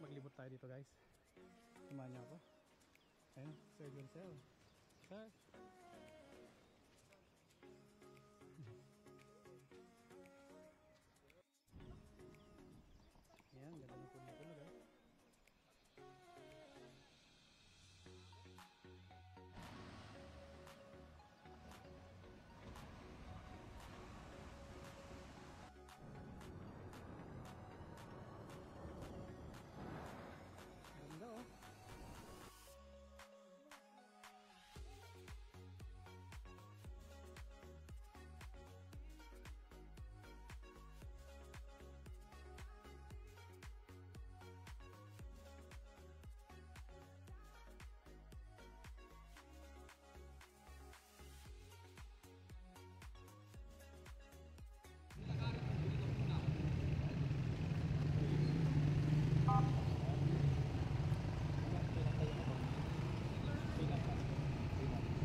maglibot tayo dito guys. Samahan niyo ako. Ayun, Sir Joncel. Sir. Ayan, ganda ng puno guys. Ganda oh.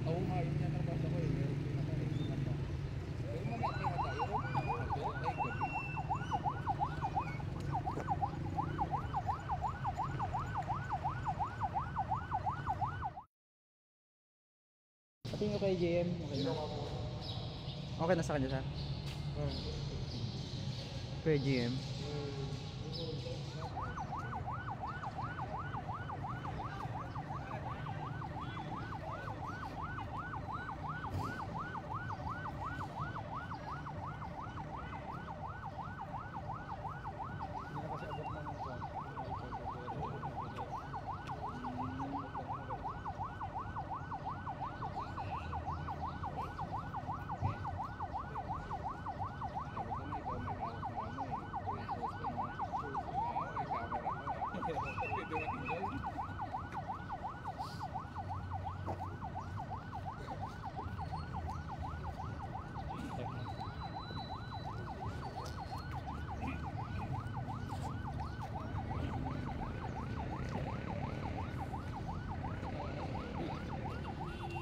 Oo nga, yun yung nabasa ko eh. Meron pinaka-pinaka. Pero mamaya tayo. Ay, gabi. Pati nyo kay JM. Okay na. Okay na sa kanya sir? Kay JM.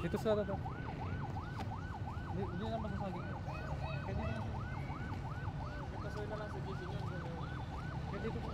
Dito sa dito. Hindi naman sa saging. Kaya dito na. Katasoy na lang sa GC nyo. Kaya dito po.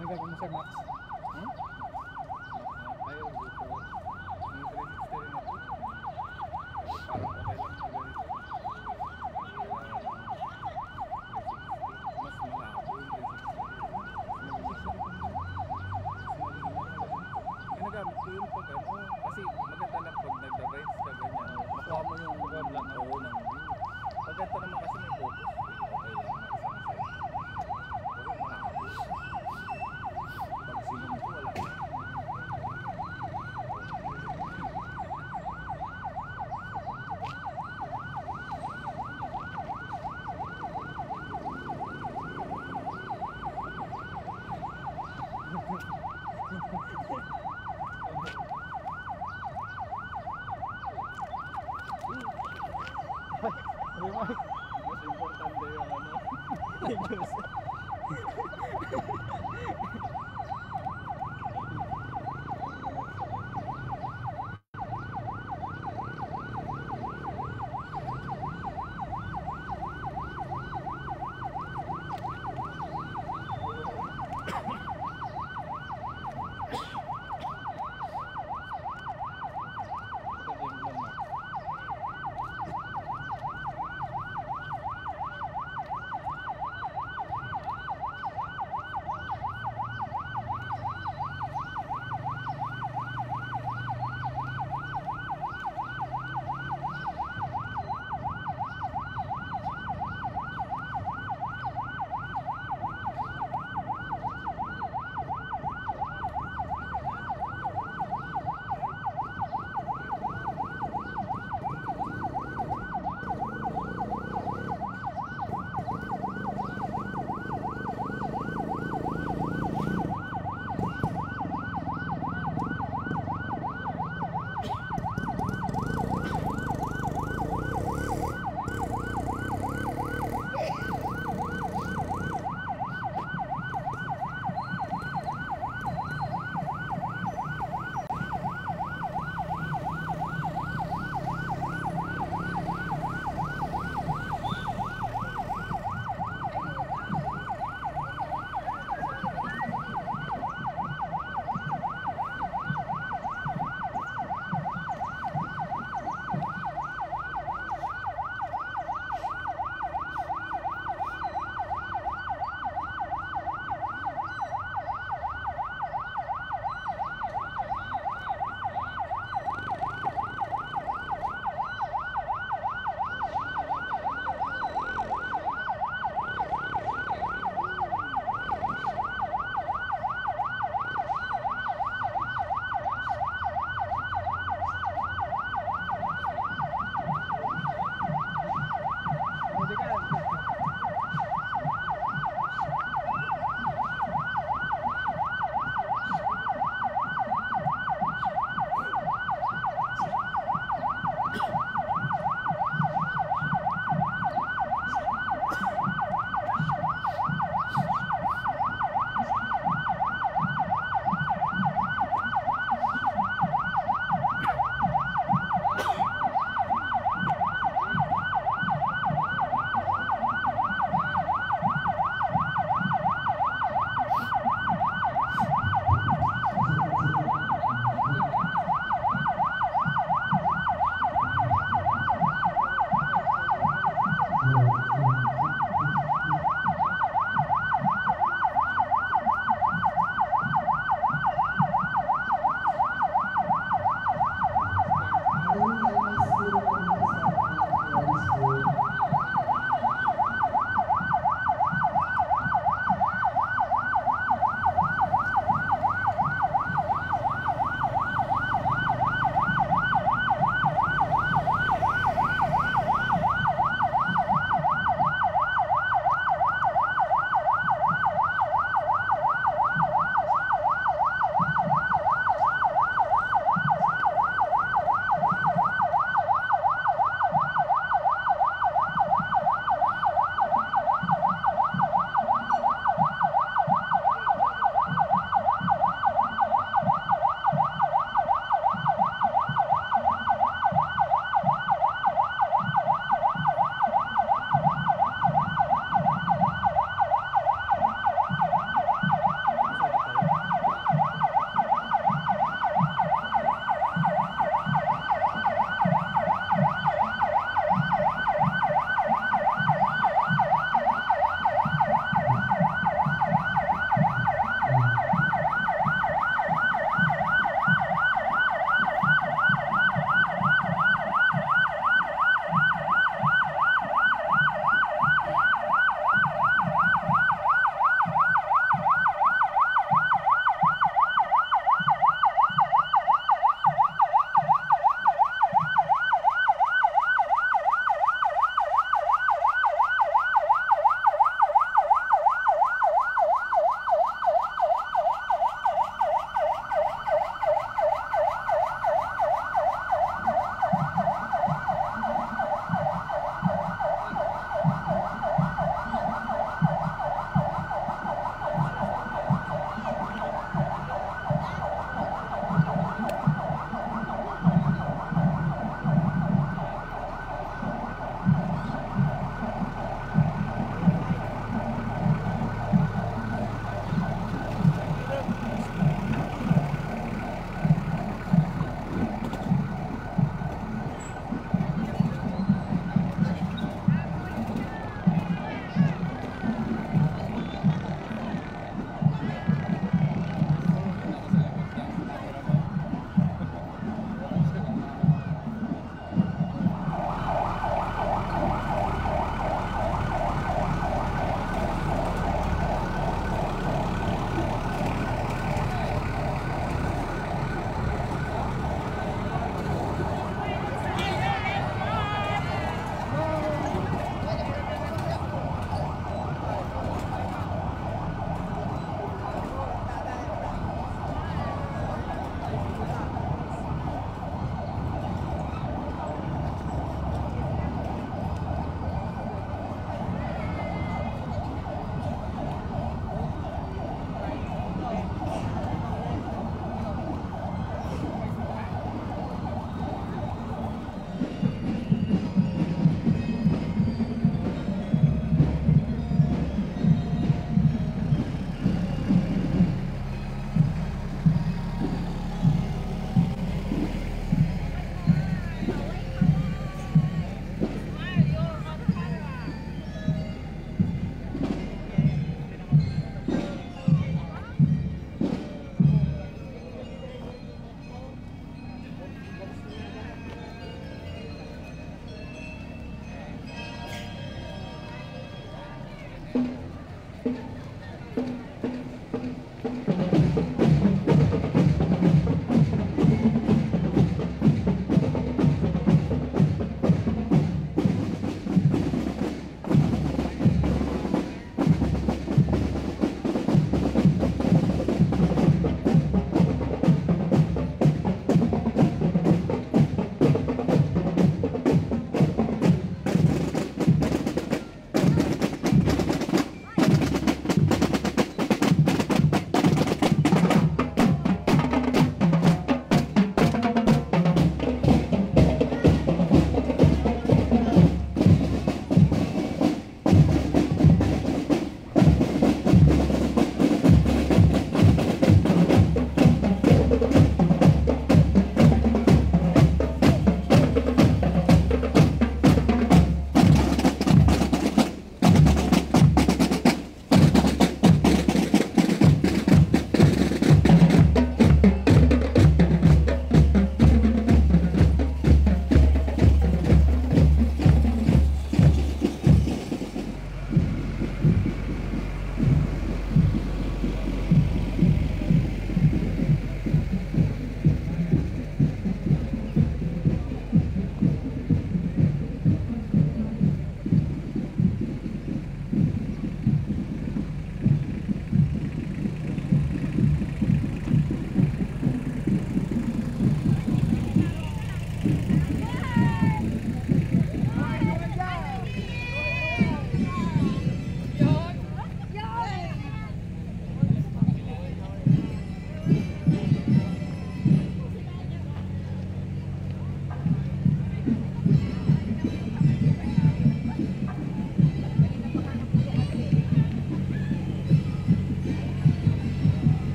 Ano gagawin mo Sir Max? Ayaw dito. Yung 360 rin ako. Parang okay lang sa ganito. ganito naman kasi may focus. Okay lang na isang side. Pero mahaba. Pag sinong ko, wala na. Remark. Mas importante yung ano.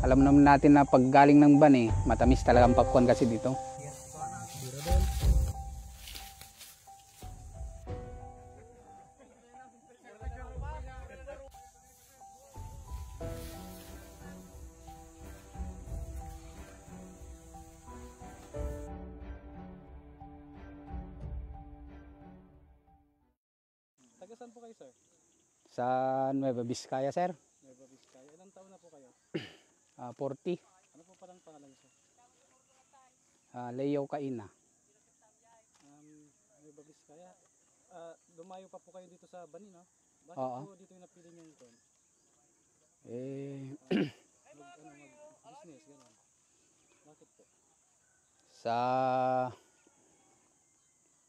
alam naman natin na pag galing ng ban matamis talagang pakwan kasi dito. Taga saan po kayo, sir? Sa Nueva Vizcaya, sir. Nueva Vizcaya. Ilang taon na po kayo? 40. Ano po palang pangalan, sir? Leo Kaina. Nueva Vizcaya. Lumayo pa po kayo dito sa Bani, no? Bakit Oo. po dito yung napili nyo yung kon? Mag-business, gano'n. Bakit po? Sa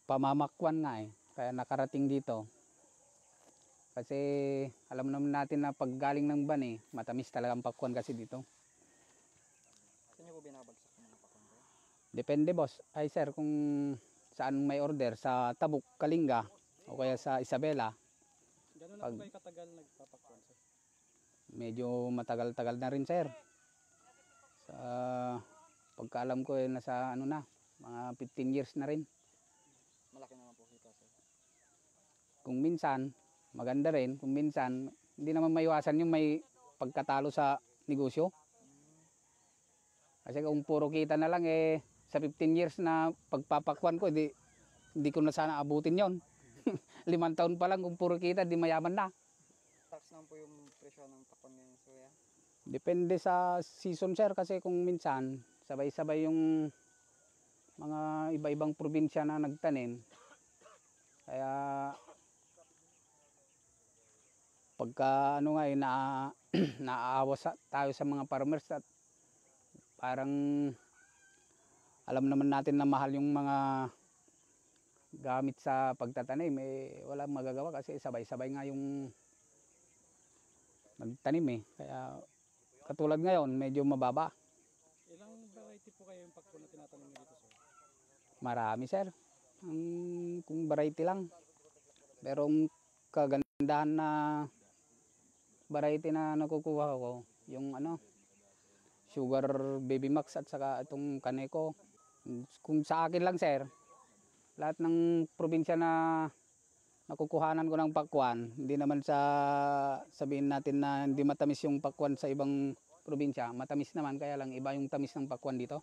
pamamakwan nga kaya nakarating dito. Kasi alam naman natin na pag galing ng ban matamis talagang pakwan kasi dito. Saan nyo po binabagsak ng mga pakwan ko? Depende boss. Ay sir, kung saan may order, sa Tabuk, Kalinga, o kaya sa Isabela, Gano'n na po kayo katagal nagpapakwan, sir? medyo matagal-tagal na rin sir. Sa pagkaalam ko nasa ano na, mga 15 years na rin. Malaki naman po kita, sir. Kung minsan, maganda rin. Kung minsan, hindi naman maiwasan yung may pagkatalo sa negosyo. Kasi kung puro kita na lang sa 15 years na pagpapakwan ko, hindi ko na sana abutin yon. 5 taon pa lang kung puro kita, di mayaman na. Tax naman po yung presyo ng pakwan ngayon, sir. Depende sa season sir, kasi kung minsan, sabay-sabay yung mga iba-ibang probinsya na nagtanim. Kaya pagka ano nga naaawa tayo sa mga farmers at parang alam naman natin na mahal yung mga gamit sa pagtatanim walang magagawa kasi sabay-sabay nga yung nagtanim kaya katulad ngayon medyo mababa. Ilang variety po kayo yung pakwan na tinatanim nyo dito, sir? Marami sir. Kung variety lang. Pero ang kagandahan na variety na nakukuha ko, yung Sugar Baby Max at saka itong Kaneko. Kung sa akin lang sir, lahat ng probinsya na nakukuhanan ko ng pakwan, hindi naman sa sabihin natin na hindi matamis yung pakwan sa ibang probinsya, matamis naman kaya lang iba yung tamis ng pakwan dito.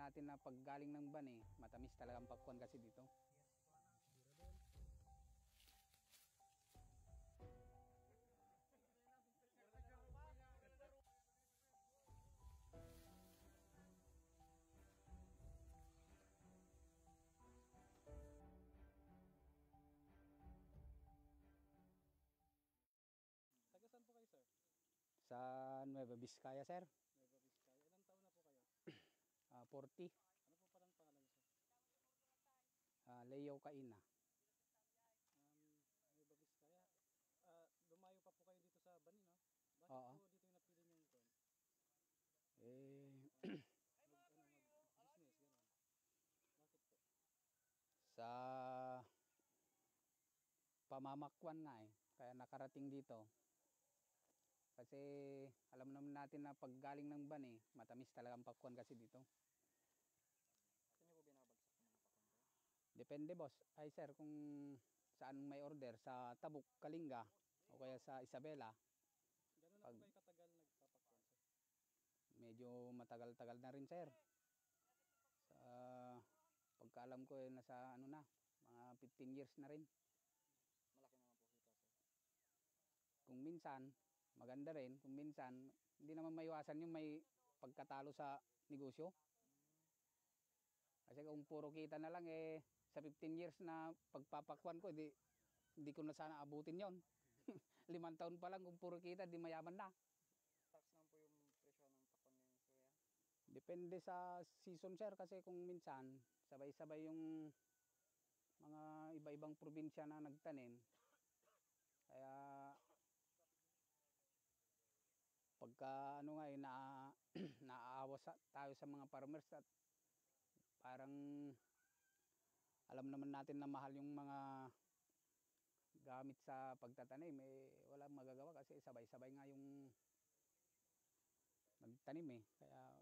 natin na pag galing ng bani, matamis talaga ang pakwan kasi dito. Taga saan po kayo, sir? Sa Nueva Vizcaya, sir. Nueva Vizcaya. Ilang taon na po kayo? 40. Ano po palang pangalan, sir? Leo Kaina. Nueva Vizcaya. Lumayo pa po kayo dito sa Bani, no? Bakit Oo. po dito yung napili niyong kon? Mag-business, gano'n. Bakit po? Sa pamamakwan nga kaya nakarating dito. Kasi alam naman natin na pag galing ng bani, matamis talaga ang pakwan kasi dito. Saan niyo po binabagsak ng mga pakwan kayo? Depende boss. Ay sir, kung saan may order, sa Tabuk, Kalinga, o kaya sa Isabela, Gano'n na po kayo katagal nagpapakwan, sir? medyo matagal-tagal na rin sir. Sa pagkaalam ko nasa ano na, mga 15 years na rin. Malaki naman po kita, sir. Kung minsan, maganda rin. Kung minsan, hindi naman maiwasan yung may pagkatalo sa negosyo. Kasi kung puro kita na lang sa 15 years na pagpapakwan ko, di ko na sana abutin yon. 5 taon pa lang kung puro kita, di mayaman na. Tax naman po yung presyo ng pakwan ngayon, sir. Depende sa season sir, kasi kung minsan, sabay-sabay yung mga iba-ibang probinsya na nagtanim. Kaya pagka ano nga naaawa tayo sa mga farmers at parang alam naman natin na mahal yung mga gamit sa pagtatanim, walang magagawa kasi sabay-sabay nga yung nagtanim Kaya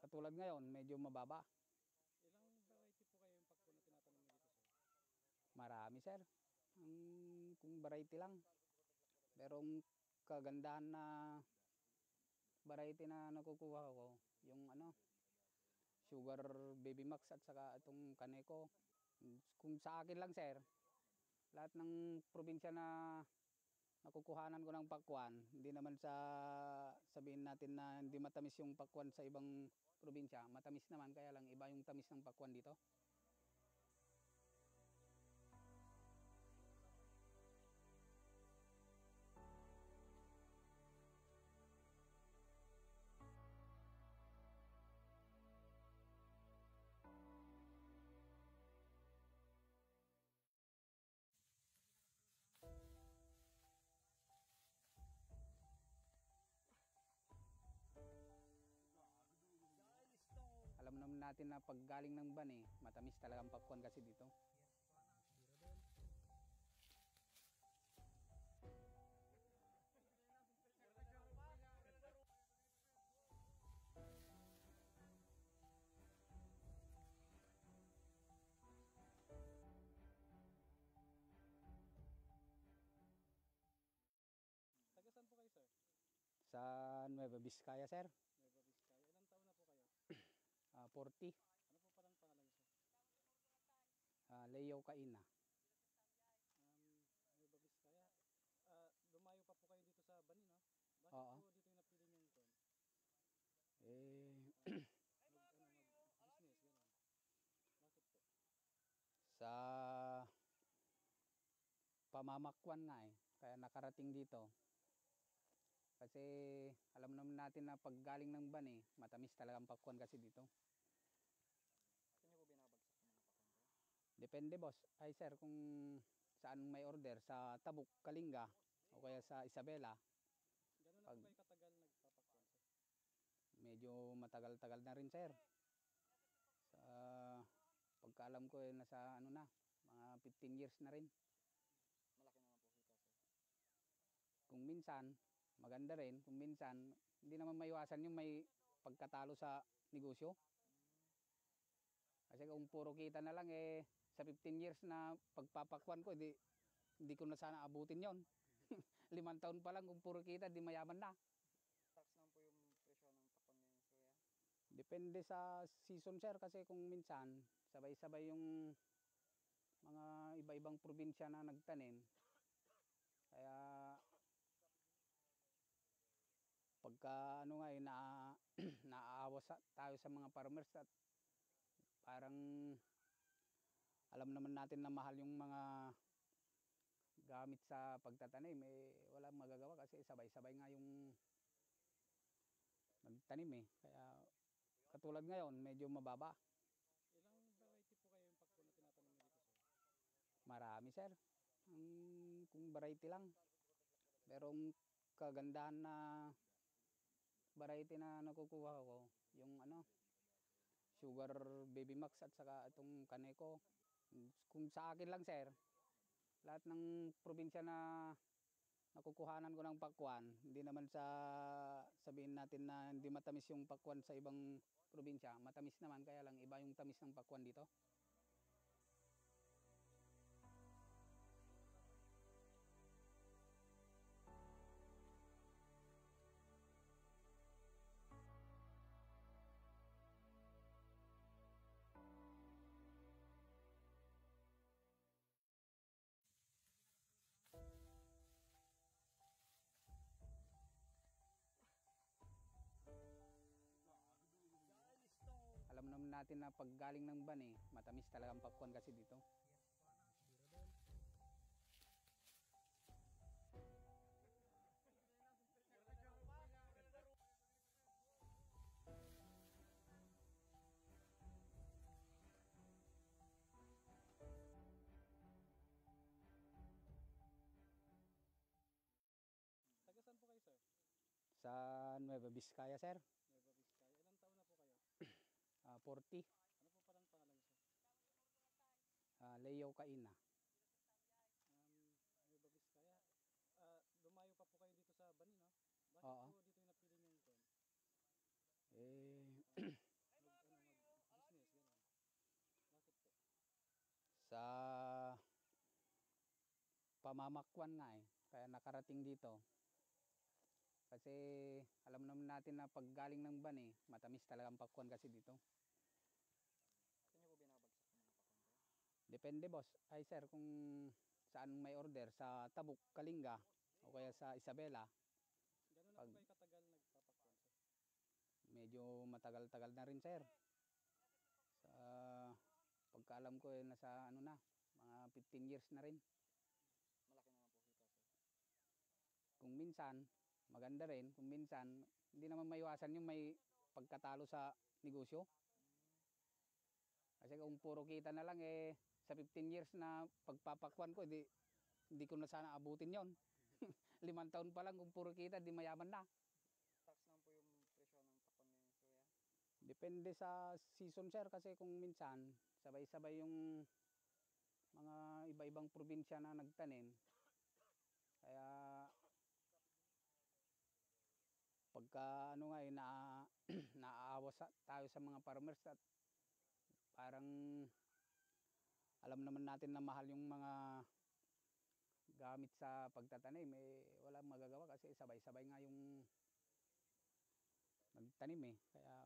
katulad ngayon, medyo mababa. Ilang variety po kayo yung pakwan na tinatanim niyo dito, sir? Marami sir. Kung variety lang. Pero ang kagandahan na variety na nakukuha ko, yung Sugar Baby Max at saka itong Kaneko. Kung sa akin lang sir, lahat ng probinsya na nakukuhanan ko ng pakwan, hindi naman sa sabihin natin na hindi matamis yung pakwan sa ibang probinsya. Matamis naman, kaya lang iba yung tamis ng pakwan dito. Alam naman natin na pag galing ng bani, matamis talaga ang pakwan kasi dito. Taga saan po kayo, sir? Sa Nueva Vizcaya sir. Nueva Vizcaya. Ilang taon na po kayo? 40. Ano po palang pangalan, sir? Leo Kaina. Nueva Vizcaya. Lumayo pa po kayo dito sa Bani, no? Bakit Oo. po dito yung napili niyong kon? Mag-business, gano'n. Bakit po? Sa pamamakwan nga kaya nakarating dito. Kasi alam naman natin na pag galing ng bani, matamis talaga ang pakwan kasi dito. Saan niyo po binabagsak ng mga pakwan kayo? Depende boss. Ay sir, kung saan may order, sa Tabuk, Kalinga, o kaya sa Isabela, Gano'n na po kayo katagal nagpapakwan, sir? medyo matagal-tagal na rin sir. Sa pagkaalam ko nasa mga 15 years na rin. Malaki naman po kita, sir. Kung minsan, maganda rin. Kung minsan, hindi naman maiwasan yung may pagkatalo sa negosyo. Kasi kung puro kita na lang sa 15 years na pagpapakwan ko, di ko na sana abutin yon. 5 taon pa lang kung puro kita, di mayaman na. Tax naman po yung presyo ng pakwan ngayon, sir. Depende sa season sir kasi kung minsan sabay-sabay yung mga iba-ibang probinsya na nagtanim. Kaya pagka ano nga naaawa tayo sa mga farmers at parang alam naman natin na mahal yung mga gamit sa pagtatanim, walang magagawa kasi sabay-sabay nga yung nagtanim Kaya katulad ngayon, medyo mababa. Ilang variety po kayo yung pakwan na tinatanim niyo dito, sir? Marami sir. Kung variety lang. Pero ang kagandahan na variety na nakukuha ko, yung Sugar Baby Max at saka itong Kaneko. Kung sa akin lang sir, lahat ng probinsya na nakukuhanan ko ng pakwan, hindi naman sa sabihin natin na hindi matamis yung pakwan sa ibang probinsya. Matamis naman, kaya lang iba yung tamis ng pakwan dito. Alam naman natin na pag galing ng ban matamis talaga ang pakwan kasi dito. Taga saan po kayo, sir? Sa Nueva Vizcaya sir, Nueva Vizcaya. Ilang taon na po kayo? 40, Ano po palang pangalan niyo, sir? Leo Kaina. Nueva Vizcaya. Lumayo pa po kayo dito sa Bani, no? Bakit Oo. po dito yung napili niyo yung kwan? Mag-business, gano'n. Bakit po? Sa pamamakwan nga kaya nakarating dito. Kasi alam naman natin na pag galing ng ban matamis talaga ang pakwan kasi dito. Saan niyo po binabagsak ng mga pakwan kayo? Depende boss. Ay sir, kung saan may order, sa Tabuk, Kalinga, o kaya sa Isabela, Gano'n na po kayo katagal nagpapakwan, sir? medyo matagal-tagal na rin sir. Sa pagkaalam ko nasa mga 15 years na rin. Malaki naman po kita, sir. Kung minsan, maganda rin. Kung minsan, hindi naman maiwasan yung may pagkatalo sa negosyo. Kasi kung puro kita na lang sa 15 years na pagpapakwan ko, hindi ko na sana abutin yon. 5 taon pa lang kung puro kita, di mayaman na. Tax naman po yung presyo ng pakwan ngayon, sir. Depende sa season sir kasi kung minsan sabay-sabay yung mga iba-ibang probinsya na nagtanim. Kaya pagka naaawa tayo sa mga farmers at parang alam naman natin na mahal yung mga gamit sa pagtatanim, walang magagawa kasi sabay-sabay nga yung nagtanim Kaya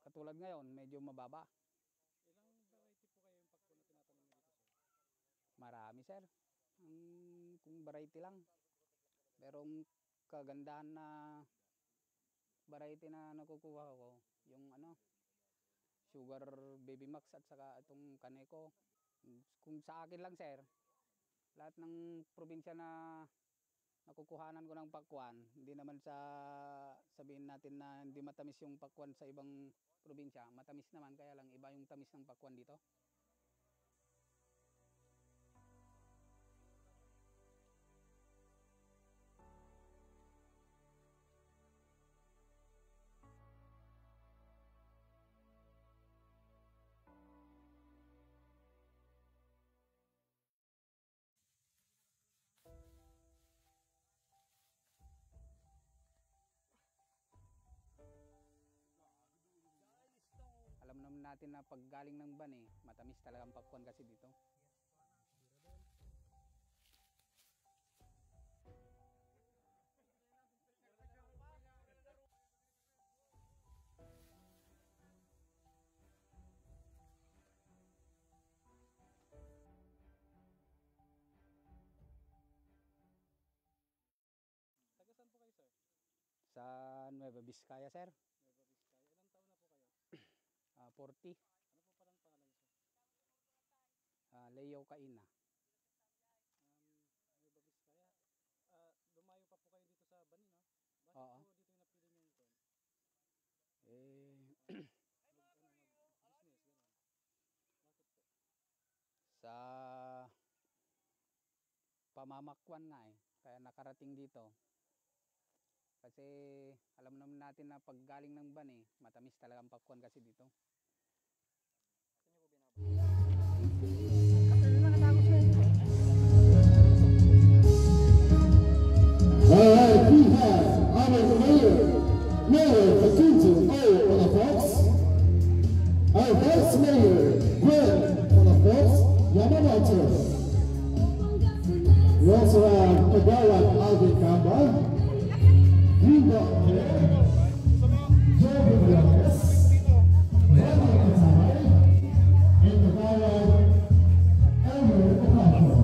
katulad ngayon, medyo mababa. Ilang variety po kayo yung pakwan na tinatanim niyo dito, sir? Marami sir. Kung variety lang. Pero ang kagandahan na variety na nakukuha ko, yung Sugar Baby Max at saka itong Kaneko. Kung sa akin lang sir, lahat ng probinsya na nakukuhanan ko ng pakwan, hindi naman sa sabihin natin na hindi matamis yung pakwan sa ibang probinsya. Matamis naman, kaya lang iba yung tamis ng pakwan dito. Alam naman natin na pag galing ng ban matamis talaga ang pakwan kasi dito. Nueva Vizcaya, sir. Nueva Vizcaya. Ilang taon na po kayo? 40. Ano po palang pangalan niyo, sir? Leo Caina. Nueva Vizcaya. Lumayo pa po kayo dito sa Bani, no? Bakit Oo. po dito yung napili niyo yung Ton? Mag-business, gano'n. Bakit po? Sa pamamakwan nga kaya nakarating dito. Kasi alam naman natin na pag galing ng Bani, matamis talaga ang pakwan kasi dito. Saan niyo po Alright, we have our Mayor Facundo O. Palafox, our Vice Mayor Gwen Palafox Yamamoto. We also have Kagawa Alvin Kamba, Gino Joe Villalobos, Rani Katay, and Kagawa Elmer Ocampo.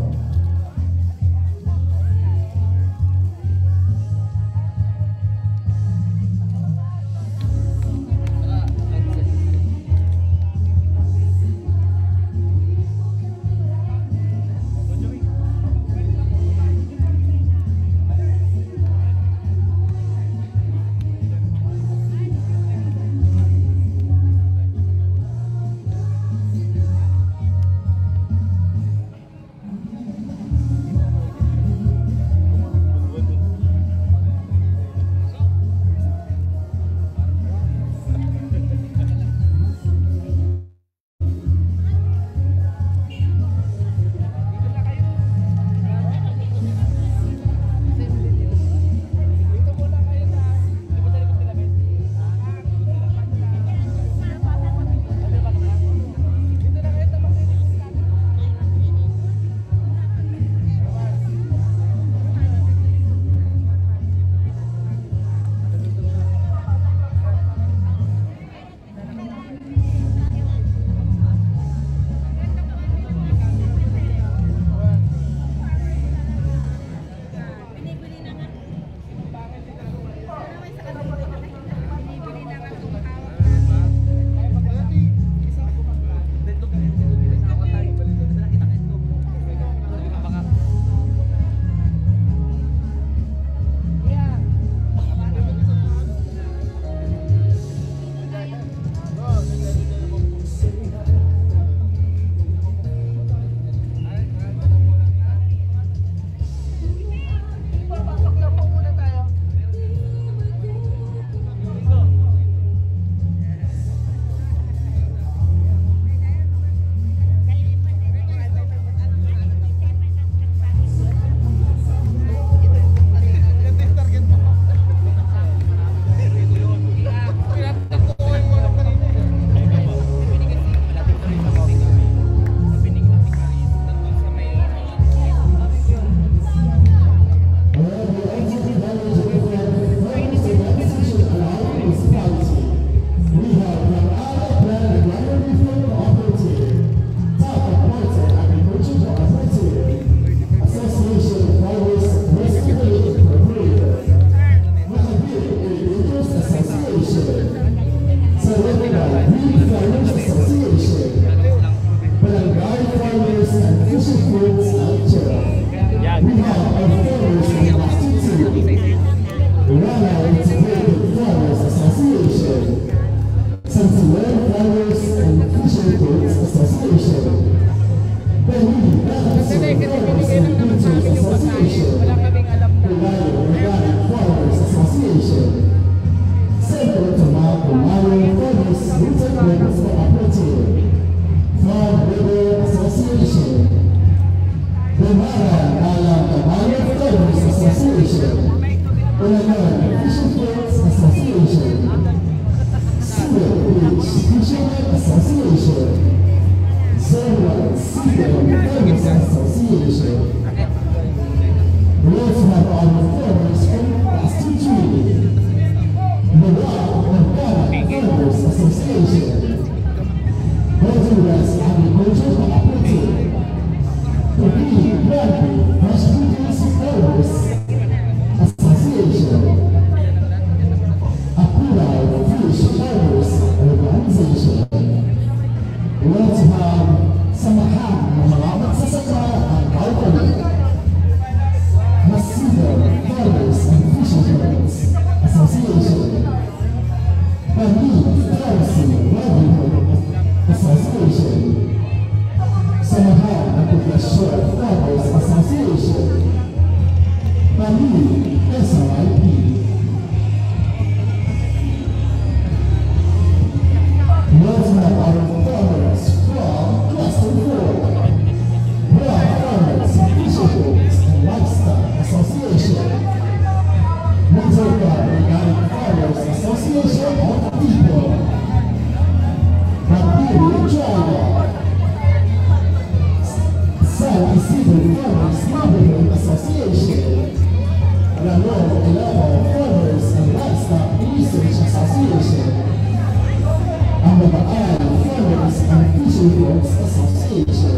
Babaal Farmers and Fishermen's Association.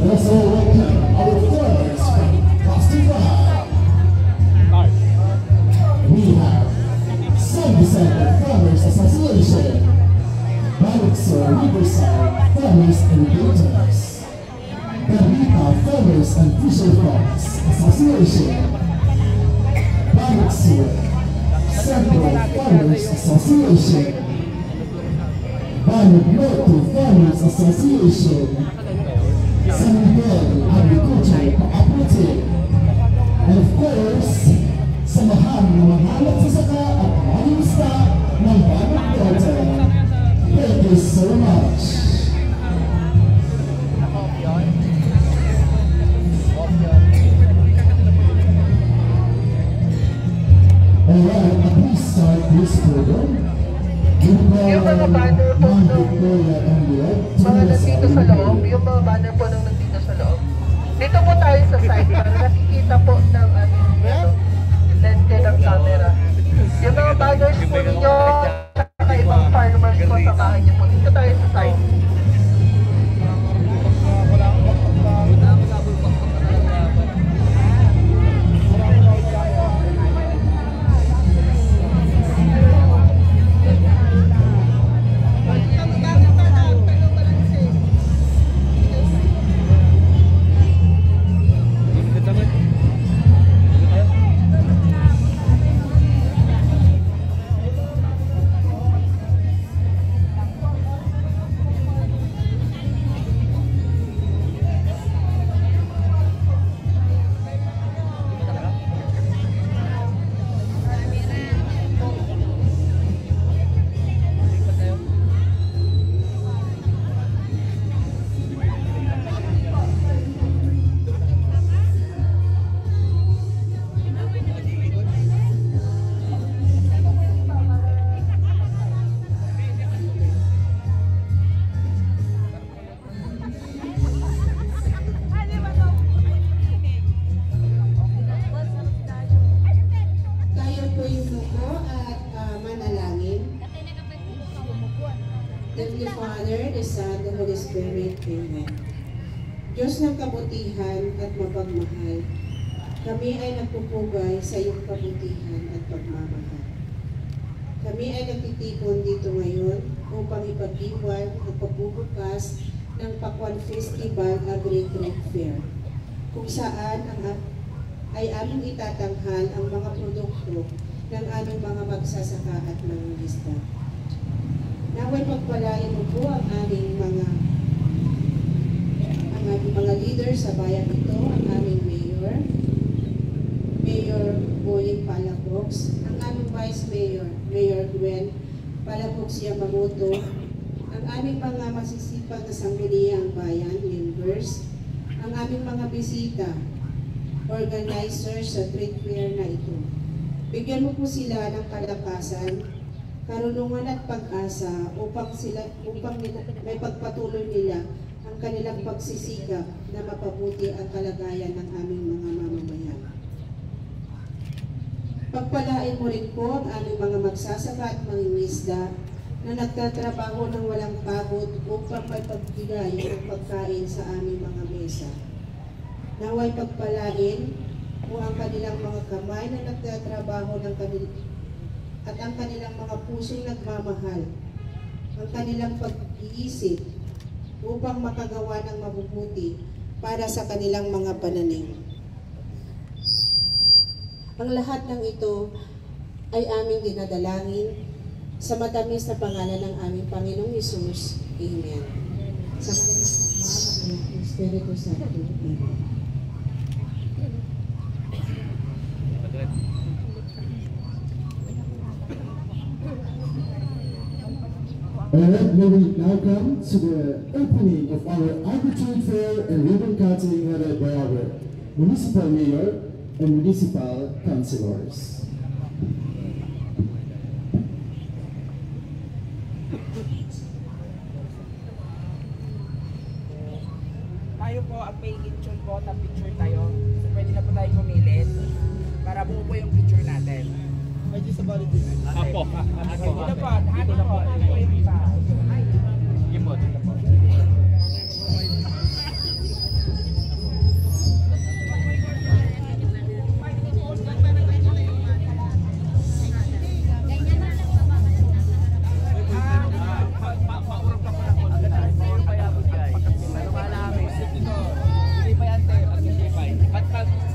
Let's all welcome our farmers from Pastifahan. We have San Vicente Farmers Association, Balaxor Riverside Farmers and Builders, Barita Farmers and Fisherfolks Association, Balaxor Central Farmers Association, Banog Norte Farmers Association, San Miguel Agricultural Cooperative, and of course, samahan ng mga nagsasaka at mangingisda ng Banog Norte. Thank you so much. Alright, please start this program. Yung mga banner po Ma'am nung Victoria Embuet, mga nandito sa loob, yung mga banner po nung nandito sa loob. Dito po tayo sa side para nakikita po ng lente ng camera. Yung mga banners po ninyo, saka ibang farmers po sa bahay niyo po. Dito tayo sa side. Heavenly Father, the Son, the Holy Spirit, Amen. Diyos ng kabutihan at mapagmahal, kami ay nagpupugay sa iyong kabutihan at pagmamahal. Kami ay nagtitipon dito ngayon upang ipagdiwang ang pagbubukas ng Pakwan Festival Agri-Trade Fair, kung saan ay aming itatanghal ang mga produkto ng aming mga magsasaka at mangingisda. Naway pagpalain mo po ang aming mga leaders sa bayan ito, ang aming Mayor Boying Palabox, ang aming Vice Mayor, Mayor Gwen Palabox Yamamoto, ang aming mga masisipag na sangguniang bayan, members, ang aming mga bisita, organizers sa trade fair na ito. Bigyan mo po sila ng kalakasan, karunungan at pag-asa upang may pagpatuloy nila ang kanilang pagsisikap na mapabuti ang kalagayan ng aming mga mamamayan. Pagpalain mo rin po ang aming mga magsasaka at mangingisda na nagtatrabaho ng walang pagod upang may pagbigay ng pagkain sa aming mga mesa. Naway pagpalain mo ang kanilang mga kamay na nagtatrabaho ng at ang kanilang mga pusong nagmamahal, ang kanilang pag-iisip upang makagawa ng mabubuti para sa kanilang mga pananim. Ang lahat ng ito ay aming dinadalangin sa matamis na pangalan ng aming Panginoong Hesus. Amen. Sa kanilang Ama at Espiritu Santo. Amen. Alright, may we now come to the opening of our Agri-Trade Fair and ribbon cutting headed by our Municipal Mayor and Municipal Councilors. Tayo po ang may lechon po na picture tayo. So pwede na po tayo kumilit para buo po yung picture natin. Ay, di sa bali din. Apo. Dito po, hati po. Hati po yung iba. Sige po, dito po.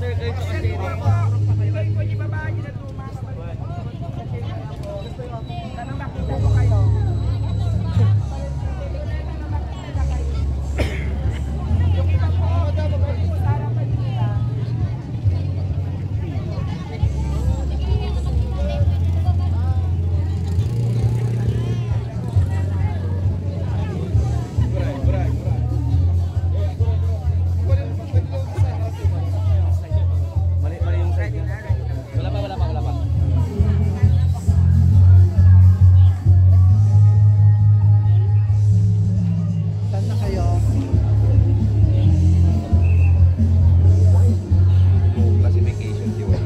Sir, kayo po kasi. Iba po yung babae na tumama. Tanong makita po kayo. Yung iba po, pwede po sa harapan nila. Mali yung side. Wala pa. Saan na kayo? Classification di ba?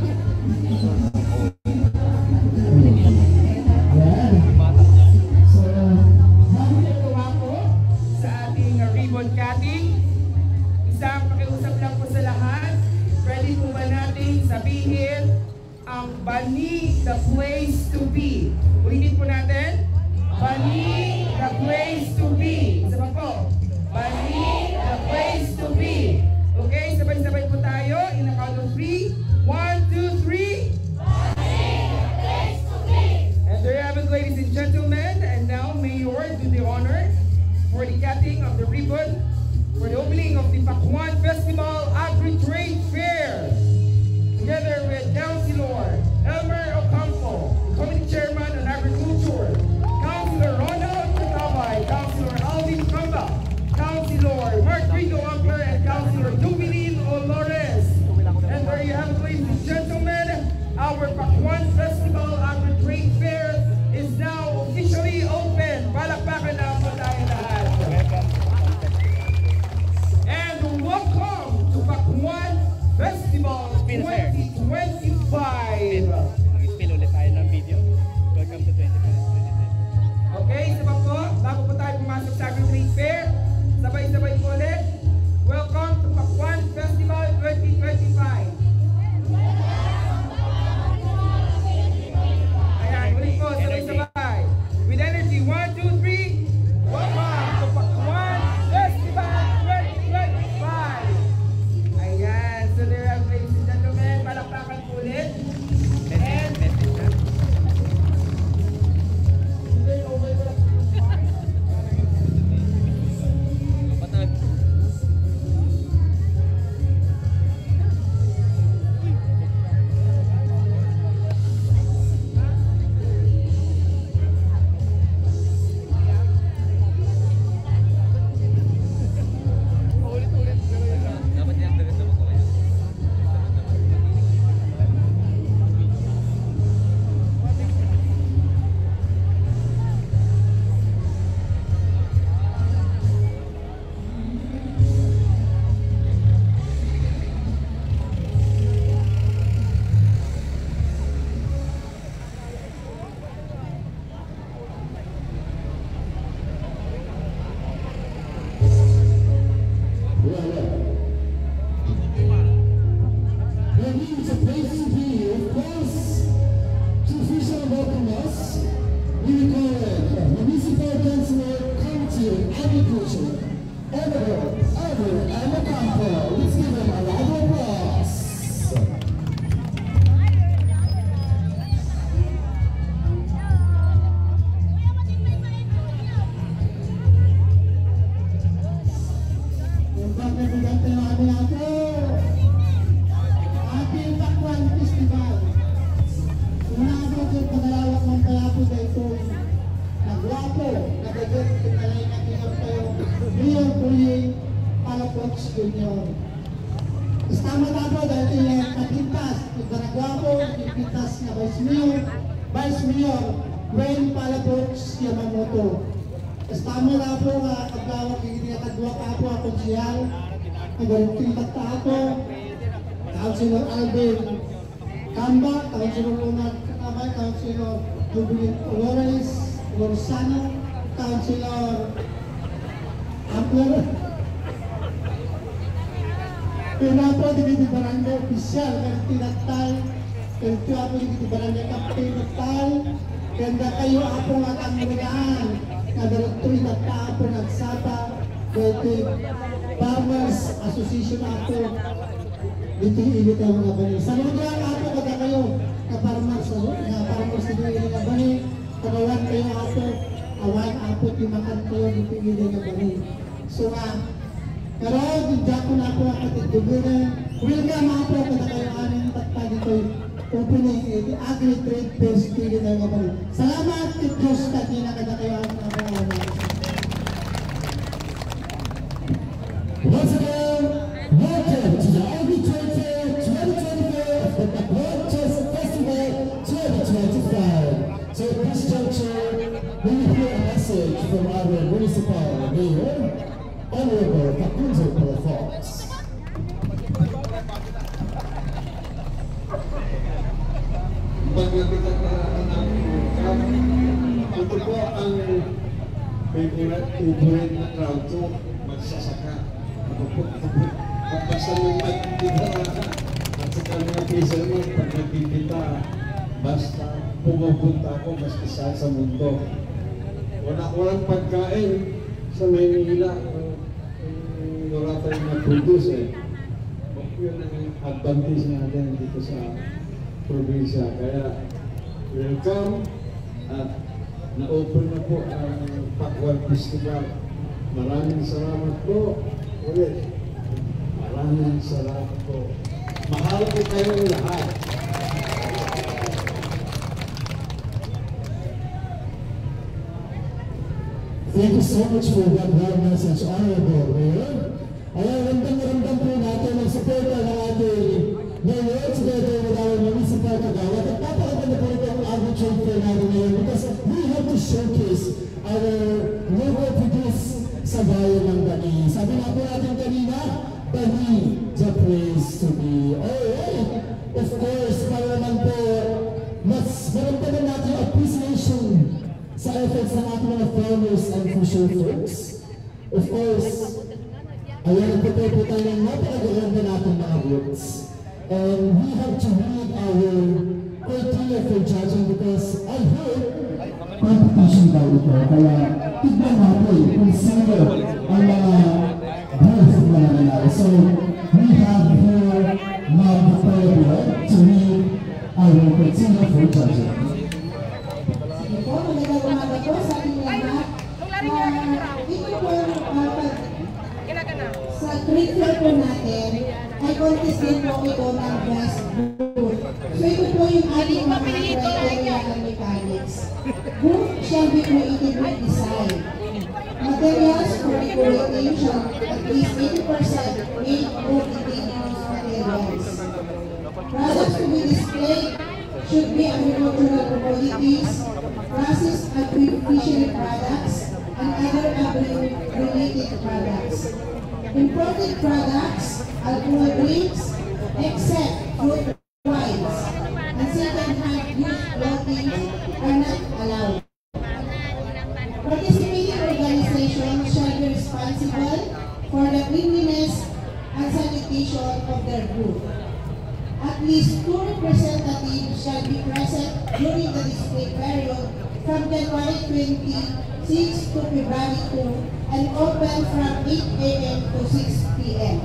Natutuwa po sa ating ribbon cutting. Isang pakiusap lang po sa lahat. Pwede po ba natin sabihin ang Bani the place to be? Ulitin po natin. Bani the place to be. Isa pa po. Bani the place to be. Okay, sabay-sabay po tayo. In a count of 3. 1, 2, 3. And there you have it, ladies and gentlemen. And now, Mayor, do the honor for the cutting of the ribbon for the opening of the Pakwan Festival Agri-Trade Fair. Together with Councilor Elmer Ocampo, Committee Chairman on Agriculture, Councilor Ronald Katabay, Councilor Alvin Kamba, Councilor Mark Rigo Ampler, and Councilor Jubilin Olores. And there you have it, ladies and gentlemen. Our Pakwan Festival Agri-Trade Fair is now officially open. Palakpakan na po tayo lahat. And welcome to Pakwan Festival 2025. Mag-spill ulit tayo ng video. Welcome to 2025. Okay, isa pa po, bago po tayo pumasok sa Agri-Trade Fair, sabay-sabay po ulit. Welcome to Pakwan Festival 2025. Ayan, ulit po, sabay-sabay. With energy, 1, 2, 3. Welcome to Pakwan Festival 2025. Ayan, so there are, ladies and gentlemen, palakpakan po ulit. And Dapat yan, dagat naman ko kayo. There is a place to be, of course. To official welcome us, we call it Municipal Councilor County Agriculture. Elmer Ocampo. Let's give him a round of applause. Yung pagkakagante ng amin ako. Ating Pakwan Festival. Unang ko pagalawak ng payapo sa ito. Nagwapo, nagagot, pinalay na kinapto. Mayor Bullying, Palapox Jr. Tama na po dahil yung kapintas, yung nagwapo, yung pintas na Vice Mayor, Gwen Palapox Yamamoto. Tama na po, kaglawak, yung kagwa pa po ang konsihal. Nagawin ta ako. Councilor Alvin Kamba, Councilor Ronald Katabay, Councilor Jubilin Flores, Lorzano, Councilor Ampler, Pinapo di barangay official, kan tinatay, kan tiyapo di barangay kapatid natay, kanda kayo ako at ang mulahan, nadarato'y nagtaapo nagsapa, pwede Farmers Association ako, dito ilit ang mga bani. Sa mga ako kada kayo, ka-farmers dito ilit ang bani, kabawan kayo ako, awan ako, timakan kayo, dito ilit ang bani. So pero hindi ko na ako katitugunan. Welcome ako kada kayo aning tatpa dito opening the agri-trade fest dito na mga bani. Salamat kit Diyos na kada kayo aning ako. Once again, welcome to the Agri-Trade Fair 2024 of the Backroaches Festival 2025. So at this juncture, we will hear a message from our municipal mayor, Honorable Facundo Palafox. Pagdating na ito po ang favorite na crowd to magsasaka. Pagpasan ng magpipita at sa kanyang pisa mo, pag nagpipita, basta pumupunta ako basta saan sa mundo. Walang pagkain sa Maynila. Wala tayong mag-produce eh. Yun ang advantage natin dito sa probinsya. Kaya welcome at na-open na po ang Pakwan Festival. Maraming salamat po. Ulit, maraming salamat po. Mahal ko kayong lahat. Thank you so much for that loud message, Honorable Mayor. Ayan, ramdam po natin ang suporta ng ating mayor together with our municipal kagawad. At napakaganda po ito ang agri-trade fair natin ngayon because we have to showcase our local produce sa bayan ng Bani. Sabi na po natin kanina, Bani, the place to be. Alright, of course, para naman po, mas maramdaman natin yung appreciation sa efforts ng ating mga farmers and fisher folks. Of course, ayan, nagpapay po tayo ng napakaganda natin mga roots. And we have to read our criteria for judging because I heard competition daw ito. Kaya tignan natin kung sino ang mga booth na nangyayari. So, we have here Ma'am Victoria to read our criteria for judging. Sige po, magandang umaga po sa ating lahat. Ito po, sa trade fair po natin, ay contest din po ito ng best booth. So ito po yung ating mga criteria and mechanics. Booth shall be created with design. Materials for decorating shall at least 80% made of indigenous materials. Products to be displayed should be agricultural commodities, processed agri-fishery products, and other agri-related products. Imported products, alcohol drinks, except fruit wines, and second-hand used clothing are not allowed. Participating organizations shall be responsible for the cleanliness and sanitation of their booth. At least 2 representatives shall be present during the display period from January 26 to February 2 and open from 8 a.m. to 6 p.m.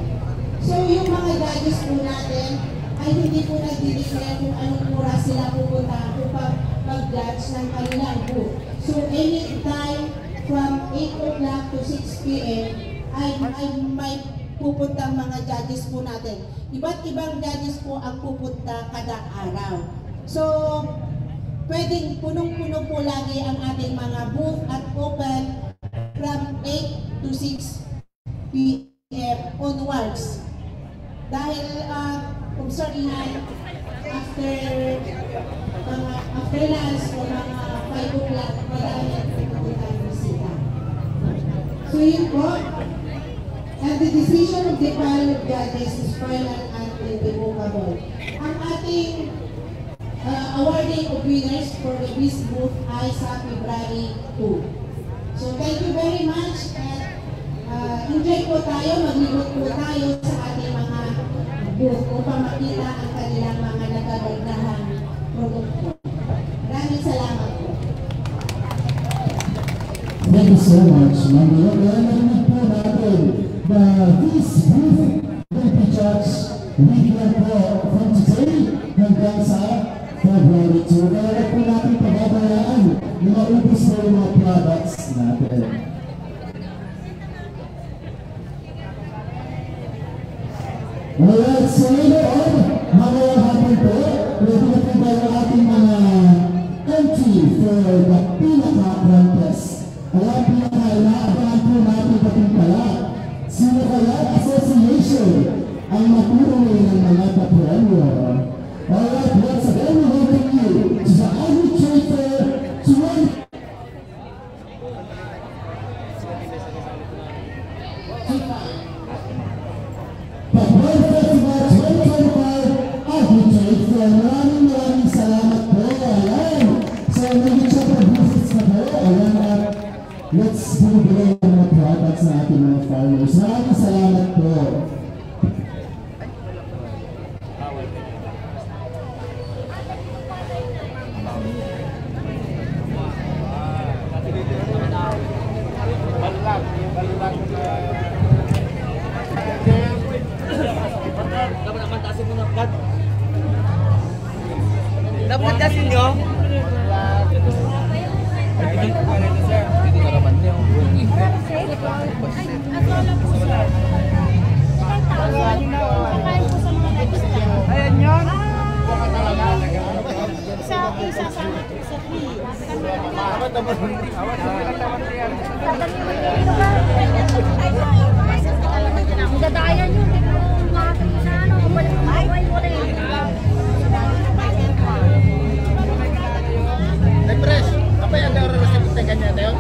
So yung mga judges po natin ay hindi po nag-declare kung anong oras sila pupunta upang mag-judge ng kanilang booth. So any time from 8 o'clock to 6 p.m. ay may pupuntang mga judges po natin. Iba't ibang judges po ang pupunta kada araw. So, pwedeng punong-puno po lagi ang ating mga booth at open from 8 to 6 p.m. onwards. Dahil kung certain after lunch o mga 5 o'clock, marami ang pupunta bisita. So yun po. And the decision of the panel of judges is final and irrevocable. Ang ating awarding of winners for the Beast Booth ay sa February 2. So thank you very much at enjoy po tayo, maglibot po tayo sa ating mga booth upang makita ang kanilang mga nagagandahang produkto. Maraming salamat po. Thank you so much, Ma'am. Narinig po natin na this booth will be judged weekend po from today hanggang sa February 2. Kaya wag po natin pababayaan na maubos po yung mga products natin. Alright, so later on, mamaya hapon po, pwede na po ba yung ating mga entry for the pinaka-contest. Kaya pinaka-inaabahan po natin patimpala. Sino kaya association ang matulungan ng mga papremyo? Alright, once again, we welcome you to the Agri-Trade Fair 2025. Pag-World Festival 2025 Agri-Trade Fair. Maraming salamat po. Ayan. So, naging siya pro-business na po. Ayan at let's bumibigay ng mga products na ating mga farmers. Maraming salamat po. Dapat kasi nyo. Hindi ka naman niya. Ayan yun. Dadayan yun, hindi mo makakita sa ano, kabalik mo buhay mo rin. Nag-press. Apa yang ada orang resep tekannya tayo?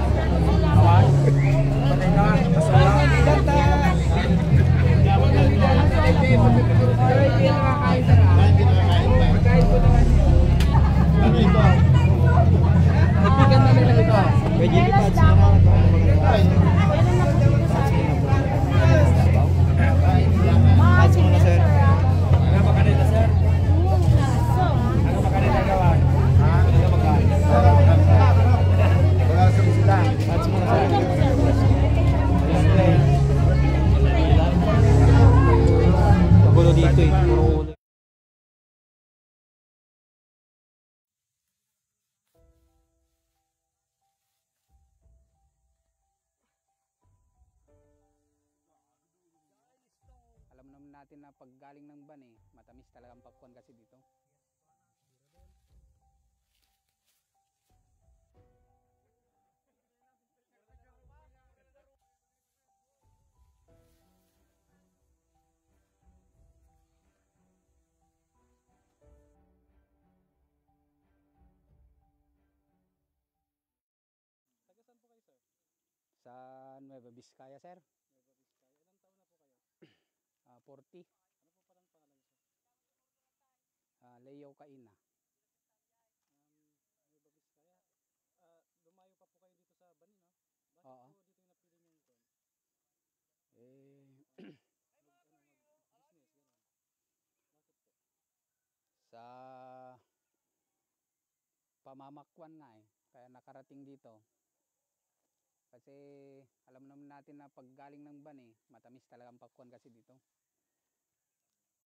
Pagulo dito eh. Puro ulo. Alam naman natin na pag galing ng ban matamis talaga ang popcorn kasi dito. Sa Nueva Vizcaya, sir. Nueva Vizcaya. Ilang taon na po kayo? 40. Ano po palang pangalan, sir? Leo Caina. Nueva Vizcaya. Lumayo pa po kayo dito sa Bani, no? Bakit po dito yung napili nyo yung kon? Business, gano'n. Bakit po? Sa pamamakwan nga kaya nakarating dito. Kasi alam naman natin na pag galing ng ban matamis talaga ang popcorn kasi dito.